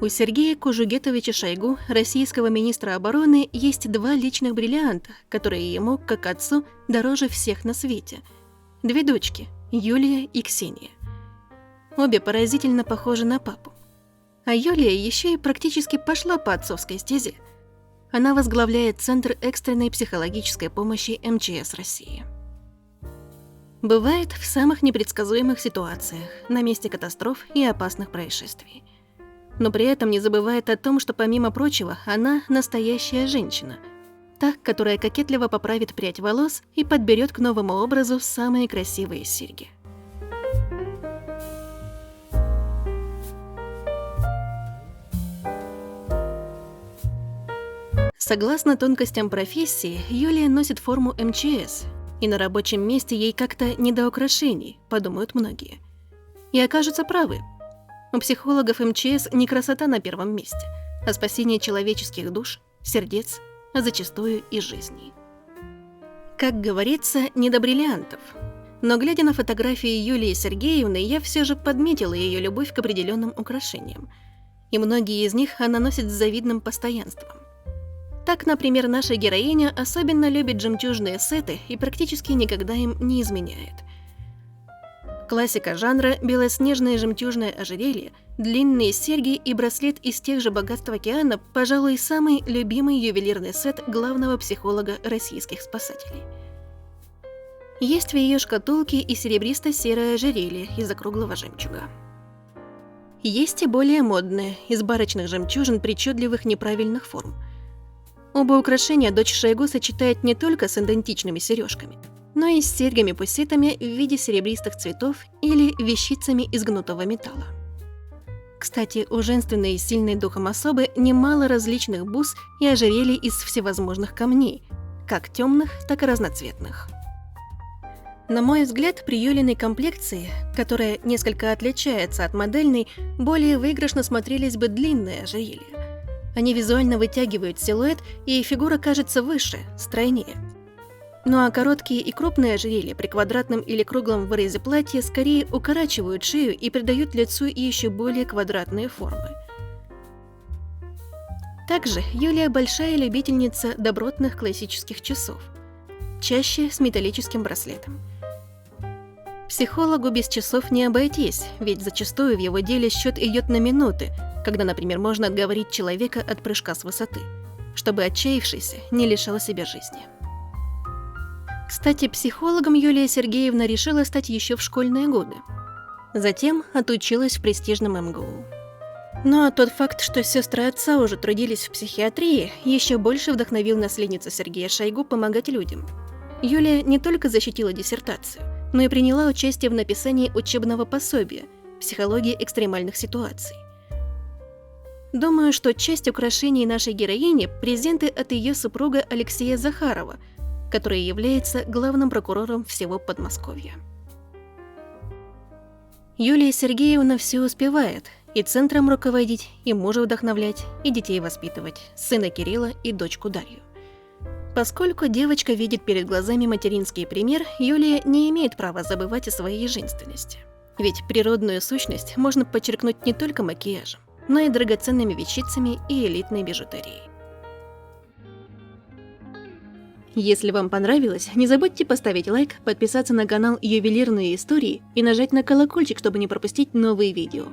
У Сергея Кужугетовича Шойгу, российского министра обороны, есть два личных бриллианта, которые ему, как отцу, дороже всех на свете. Две дочки – Юлия и Ксения. Обе поразительно похожи на папу. А Юлия еще и практически пошла по отцовской стезе. Она возглавляет Центр экстренной психологической помощи МЧС России. Бывает в самых непредсказуемых ситуациях, на месте катастроф и опасных происшествий. Но при этом не забывает о том, что, помимо прочего, она настоящая женщина. Та, которая кокетливо поправит прядь волос и подберет к новому образу самые красивые серьги. Согласно тонкостям профессии, Юлия носит форму МЧС, и на рабочем месте ей как-то не до украшений, подумают многие. И окажутся правы. У психологов МЧС не красота на первом месте, а спасение человеческих душ, сердец, а зачастую и жизней. Как говорится, не до бриллиантов. Но глядя на фотографии Юлии Сергеевны, я все же подметила ее любовь к определенным украшениям. И многие из них она носит с завидным постоянством. Так, например, наша героиня особенно любит жемчужные сеты и практически никогда им не изменяет. Классика жанра – белоснежное жемчужное ожерелье, длинные серьги и браслет из тех же богатств океана – пожалуй, самый любимый ювелирный сет главного психолога российских спасателей. Есть в ее шкатулке и серебристо-серое ожерелье из округлого жемчуга. Есть и более модное, из барочных жемчужин причудливых неправильных форм. Оба украшения дочь Шойгу сочетает не только с идентичными сережками, но и с серьгами-пусетами в виде серебристых цветов или вещицами из гнутого металла. Кстати, у женственной и сильной духом особы немало различных бус и ожерелий из всевозможных камней, как темных, так и разноцветных. На мой взгляд, при Юлиной комплекции, которая несколько отличается от модельной, более выигрышно смотрелись бы длинные ожерелья. Они визуально вытягивают силуэт, и фигура кажется выше, стройнее. Ну а короткие и крупные ожерелья при квадратном или круглом вырезе платья скорее укорачивают шею и придают лицу еще более квадратные формы. Также Юлия большая любительница добротных классических часов, чаще с металлическим браслетом. Психологу без часов не обойтись, ведь зачастую в его деле счет идет на минуты, когда, например, можно отговорить человека от прыжка с высоты, чтобы отчаявшийся не лишал себя жизни. Кстати, психологом Юлия Сергеевна решила стать еще в школьные годы. Затем отучилась в престижном МГУ. Ну а тот факт, что сестры отца уже трудились в психиатрии, еще больше вдохновил наследницу Сергея Шойгу помогать людям. Юлия не только защитила диссертацию, но и приняла участие в написании учебного пособия «Психология экстремальных ситуаций». Думаю, что часть украшений нашей героини – презенты от ее супруга Алексея Захарова, который является главным прокурором всего Подмосковья. Юлия Сергеевна все успевает – и центром руководить, и мужа вдохновлять, и детей воспитывать, сына Кирилла и дочку Дарью. Поскольку девочка видит перед глазами материнский пример, Юлия не имеет права забывать о своей женственности. Ведь природную сущность можно подчеркнуть не только макияжем, но и драгоценными вещицами и элитной бижутерией. Если вам понравилось, не забудьте поставить лайк, подписаться на канал Ювелирные истории и нажать на колокольчик, чтобы не пропустить новые видео.